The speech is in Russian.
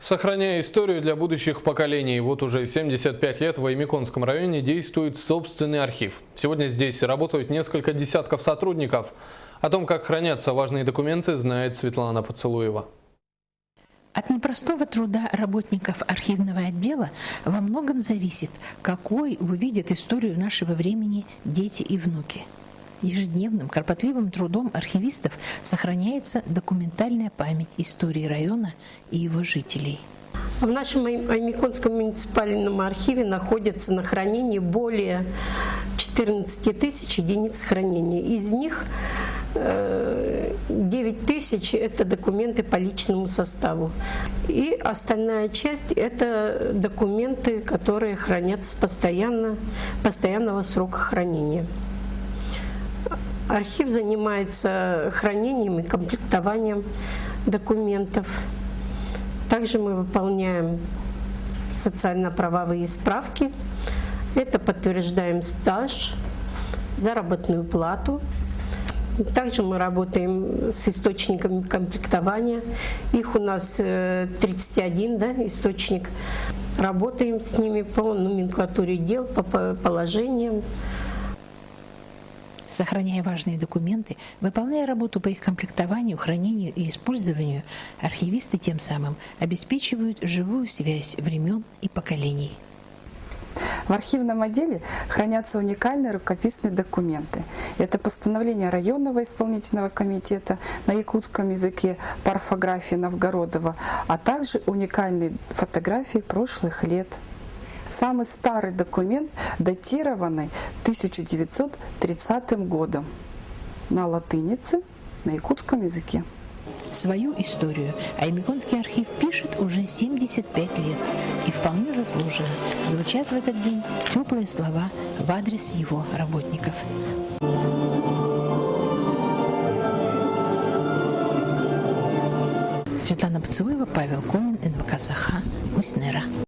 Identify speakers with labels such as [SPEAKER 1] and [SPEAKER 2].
[SPEAKER 1] Сохраняя историю для будущих поколений, вот уже 75 лет в Аймяконском районе действует собственный архив. Сегодня здесь работают несколько десятков сотрудников. О том, как хранятся важные документы, знает Светлана Поцелуева.
[SPEAKER 2] От непростого труда работников архивного отдела во многом зависит, какой увидят историю нашего времени дети и внуки. Ежедневным кропотливым трудом архивистов сохраняется документальная память истории района и его жителей.
[SPEAKER 3] В нашем Аймяконском муниципальном архиве находится на хранении более 14 тысяч единиц хранения. Из них 9 тысяч – это документы по личному составу. И остальная часть – это документы, которые хранятся постоянного срока хранения. Архив занимается хранением и комплектованием документов. Также мы выполняем социально-правовые справки. Это подтверждаем стаж, заработную плату. Также мы работаем с источниками комплектования. Их у нас 31 источник. Работаем с ними по номенклатуре дел, по положениям.
[SPEAKER 2] Сохраняя важные документы, выполняя работу по их комплектованию, хранению и использованию, архивисты тем самым обеспечивают живую связь времен и поколений.
[SPEAKER 4] В архивном отделе хранятся уникальные рукописные документы. Это постановление районного исполнительного комитета на якутском языке по орфографии Новгородова, а также уникальные фотографии прошлых лет. Самый старый документ, датированный 1930 годом, на латынице, на якутском языке.
[SPEAKER 2] Свою историю Аймяконский архив пишет уже 75 лет. И вполне заслуженно звучат в этот день теплые слова в адрес его работников. Светлана Поцелуева, Павел Комин, НБК «Саха», Усть-Нера.